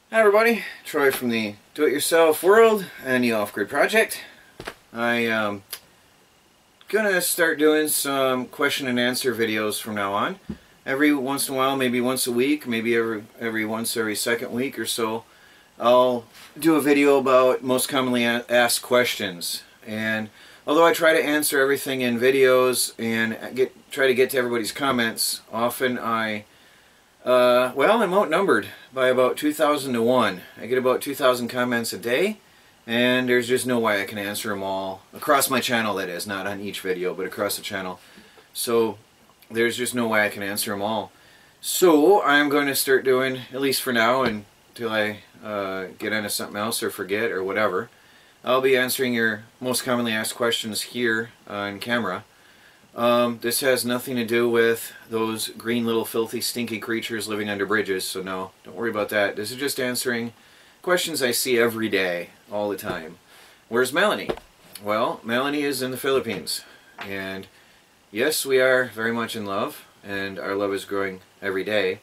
Hi everybody, Troy from the Do-It-Yourself World and the Off-Grid Project. I'm gonna start doing some question and answer videos from now on. Every once in a while, maybe once a week, maybe every second week or so, I'll do a video about most commonly asked questions. And although I try to answer everything in videos and try to get to everybody's comments, often I'm outnumbered by about 2,000 to 1. I get about 2,000 comments a day, and there's just no way I can answer them all. Across my channel, that is. Not on each video, but across the channel. So, there's just no way I can answer them all. So, I'm going to start doing, at least for now, until I get into something else or forget or whatever, I'll be answering your most commonly asked questions here on camera. This has nothing to do with those green little filthy stinky creatures living under bridges, so no, don't worry about that. This is just answering questions I see every day, all the time. Where's Melanie? Well, Melanie is in the Philippines, and yes, we are very much in love, and our love is growing every day.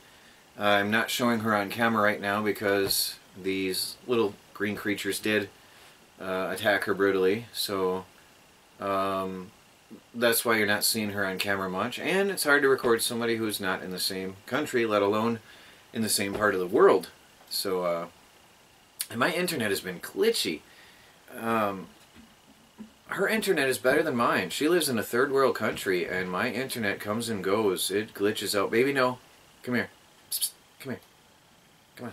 I'm not showing her on camera right now because these little green creatures did attack her brutally, so that's why you're not seeing her on camera much, and it's hard to record somebody who's not in the same country, let alone in the same part of the world. So, and my internet has been glitchy. Her internet is better than mine. She lives in a third world country, and my internet comes and goes. It glitches out. Baby, no. Come here. Psst, psst. Come here. Come on.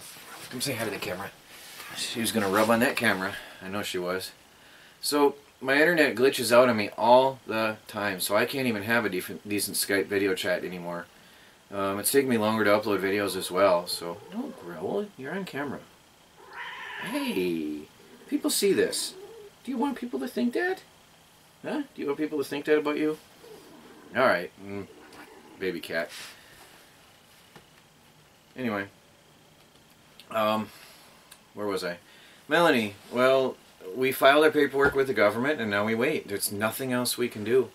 Come say hi to the camera. She was going to rub on that camera. I know she was. So, my internet glitches out on me all the time, so I can't even have a decent Skype video chat anymore. It's taking me longer to upload videos as well, so don't growl, you're on camera. Hey, people see this. Do you want people to think that? Huh? Do you want people to think that about you? Alright, baby cat. Anyway, where was I? Melanie, well, we filed our paperwork with the government and now we wait. There's nothing else we can do.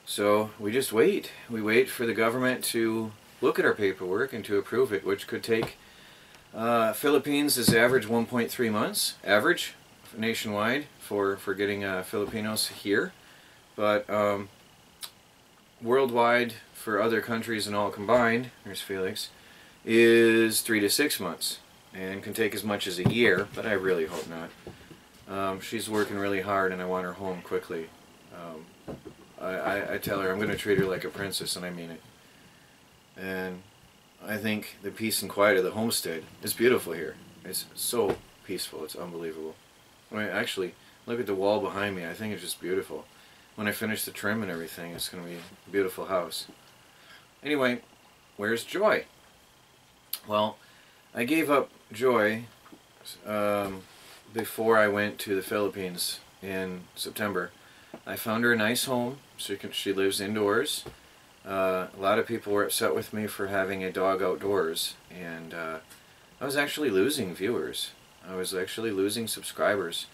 So we just wait. We wait for the government to look at our paperwork and to approve it, which could take, Philippines is average 1.3 months, average nationwide for getting Filipinos here. But worldwide for other countries and all combined, there's Felix, is 3 to 6 months and can take as much as a year, but I really hope not. She's working really hard and I want her home quickly. I tell her I'm going to treat her like a princess, and I mean it. And I think the peace and quiet of the homestead is beautiful here. It's so peaceful, it's unbelievable. I mean, actually, look at the wall behind me, I think it's just beautiful. When I finish the trim and everything, it's going to be a beautiful house. Anyway, where's Joy? Well, I gave up Joy before I went to the Philippines in September. I found her a nice home. She lives indoors. A lot of people were upset with me for having a dog outdoors, and I was actually losing viewers. I was actually losing subscribers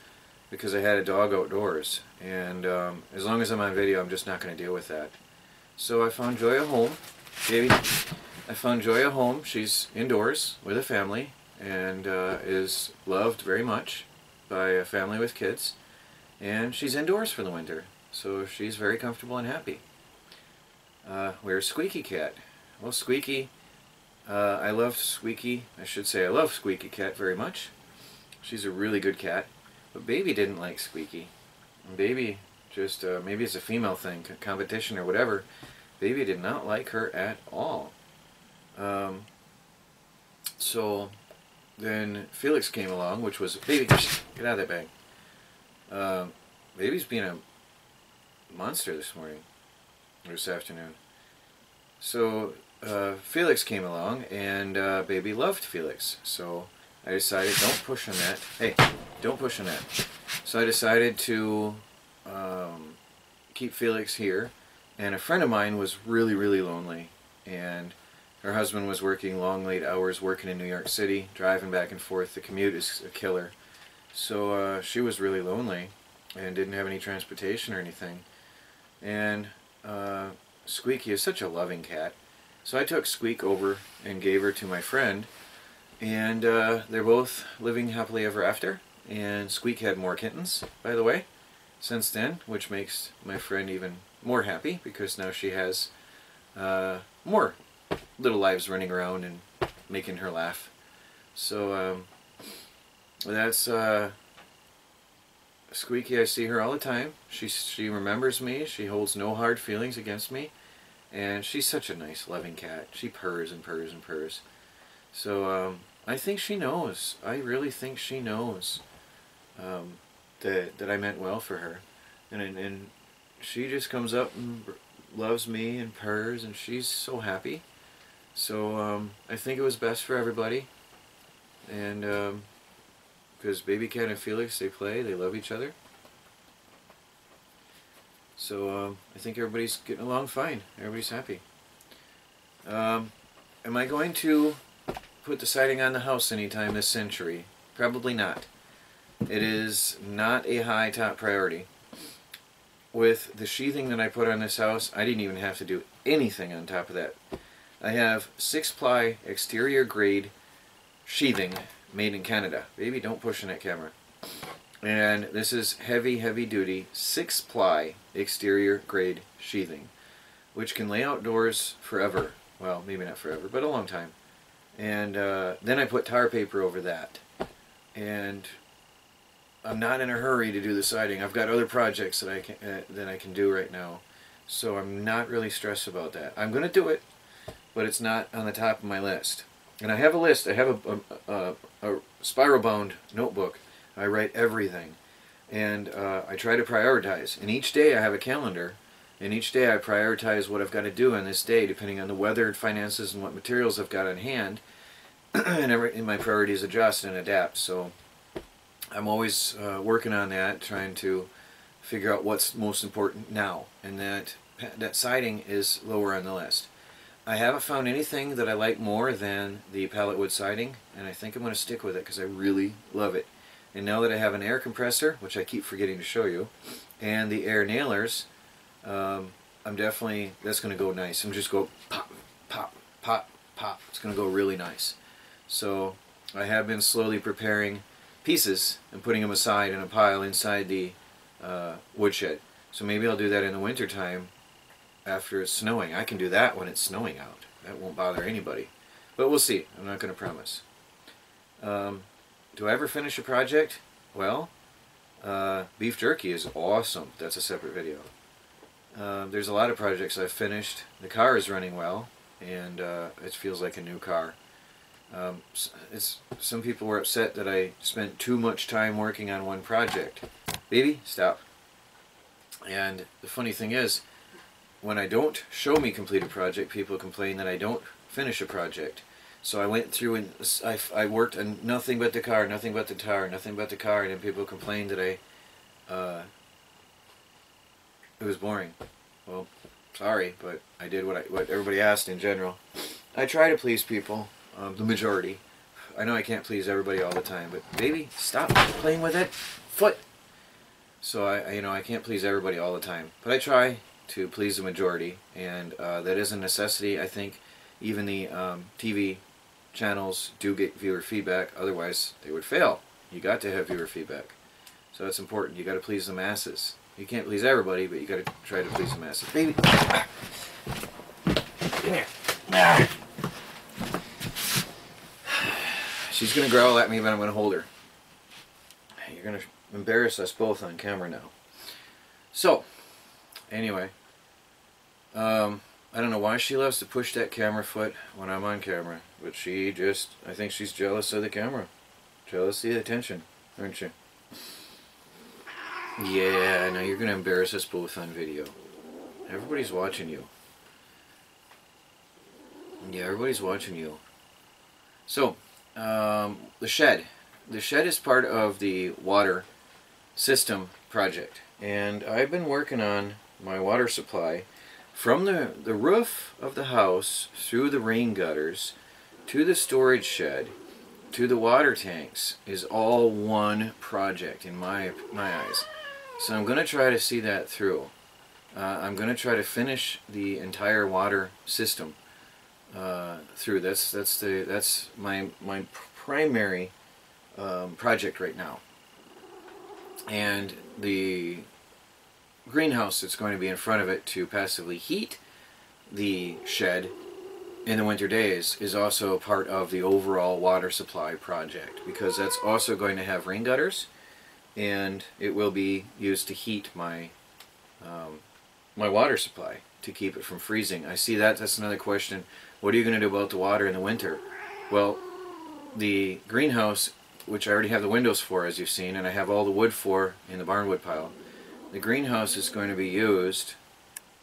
because I had a dog outdoors, and as long as I'm on video, I'm just not going to deal with that. So I found Joy a home. Baby, I found Joy a home. She's indoors with a family, and is loved very much by a family with kids, and she's indoors for the winter, so she's very comfortable and happy. Where's Squeaky Cat? Well, Squeaky, I love Squeaky, I should say I love Squeaky Cat very much. She's a really good cat, but Baby didn't like Squeaky. And Baby just, maybe it's a female thing, competition or whatever, Baby did not like her at all. So then Felix came along, which was, Baby, get out of that bag. Baby's being a monster this morning, or this afternoon. So Felix came along, and Baby loved Felix. So I decided, don't push on that. Hey, don't push on that. So I decided to keep Felix here, and a friend of mine was really, really lonely, and her husband was working long, late hours, working in New York City, driving back and forth. The commute is a killer. So she was really lonely and didn't have any transportation or anything. And Squeaky is such a loving cat. So I took Squeak over and gave her to my friend, And they're both living happily ever after. And Squeak had more kittens, by the way, since then, which makes my friend even more happy because now she has more little lives running around and making her laugh. So that's Squeaky. I see her all the time. She remembers me. She holds no hard feelings against me, and she's such a nice, loving cat. She purrs and purrs and purrs. So I think she knows. I really think she knows that I meant well for her, and she just comes up and loves me and purrs, and she's so happy. So I think it was best for everybody, and because Baby Cat and Felix, they play, they love each other. So I think everybody's getting along fine. Everybody's happy. Am I going to put the siding on the house anytime this century? Probably not. It is not a high top priority. With the sheathing that I put on this house, I didn't even have to do anything on top of that. I have 6-ply exterior grade sheathing made in Canada. Baby, don't push in that camera. And this is heavy, heavy duty 6-ply exterior grade sheathing, which can lay outdoors forever. Well, maybe not forever, but a long time. And then I put tar paper over that. And I'm not in a hurry to do the siding. I've got other projects that I can do right now, so I'm not really stressed about that. I'm going to do it, but it's not on the top of my list. And I have a list. I have a spiral bound notebook. I write everything, and I try to prioritize. And each day I have a calendar, and each day I prioritize what I've got to do on this day, depending on the weather, finances, and what materials I've got on hand. And my priorities adjust and adapt. So I'm always working on that, trying to figure out what's most important now, and that siding is lower on the list. I haven't found anything that I like more than the pallet wood siding, and I think I'm going to stick with it because I really love it. And now that I have an air compressor, which I keep forgetting to show you, and the air nailers, I'm definitely, that's going to go nice. I'm just go pop, pop, pop, pop. It's going to go really nice. So I have been slowly preparing pieces and putting them aside in a pile inside the woodshed. So maybe I'll do that in the winter time after it's snowing. I can do that when it's snowing out. That won't bother anybody. But we'll see. I'm not going to promise. Do I ever finish a project? Well, beef jerky is awesome. That's a separate video. There's a lot of projects I've finished. The car is running well, and it feels like a new car. Some people were upset that I spent too much time working on one project. Baby, stop. And the funny thing is, when I don't show me complete a project, people complain that I don't finish a project. So I went through and I worked on nothing but the car, nothing but the car, nothing but the car, and then people complained that it was boring. Well, sorry, but I did what everybody asked in general. I try to please people, the majority. I know I can't please everybody all the time, but baby, stop playing with that foot. So I can't please everybody all the time, but I try to please the majority, and that is a necessity. I think even the TV channels do get viewer feedback, otherwise they would fail. You got to have viewer feedback. So it's important. You got to please the masses. You can't please everybody, but you got to try to please the masses. Baby, come here. She's going to growl at me, but I'm going to hold her. You're going to embarrass us both on camera now. So, anyway, I don't know why she loves to push that camera foot when I'm on camera, but I think she's jealous of the camera. Jealous of the attention, aren't you? Yeah, now you're going to embarrass us both on video. Everybody's watching you. Yeah, everybody's watching you. So, the shed. The shed is part of the water system project, and I've been working on my water supply from the roof of the house through the rain gutters to the storage shed to the water tanks is all one project in my eyes. So I'm going to try to see that through. I'm going to try to finish the entire water system through. That's my primary project right now. And the greenhouse that's going to be in front of it to passively heat the shed in the winter days is also part of the overall water supply project, because that's also going to have rain gutters, and it will be used to heat my my water supply to keep it from freezing. I see that's another question. What are you going to do about the water in the winter? Well, the greenhouse, which I already have the windows for, as you've seen, and I have all the wood for in the barn wood pile, the greenhouse is going to be used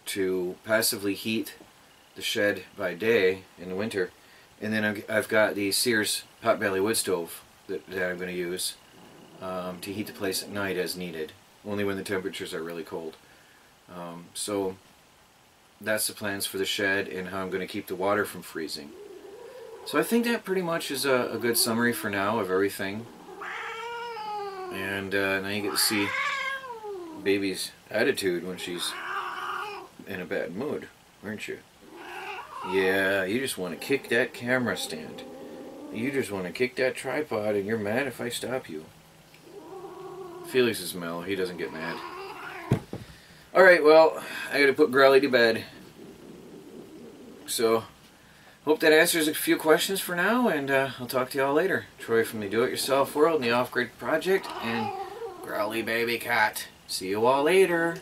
to passively heat the shed by day in the winter, and then I've got the Sears potbelly wood stove that I'm going to use to heat the place at night as needed, only when the temperatures are really cold. So that's the plans for the shed and how I'm going to keep the water from freezing. So I think that pretty much is a good summary for now of everything. And now you get to see baby's attitude when she's in a bad mood, aren't you? Yeah, you just want to kick that camera stand. You just want to kick that tripod, and you're mad if I stop you. Felix is mellow. He doesn't get mad. Alright, well, I gotta put Growly to bed. So, hope that answers a few questions for now, and I'll talk to y'all later. Troy from the Do-It-Yourself World and the Off-Grid Project, and Growly Baby Cat. See you all later.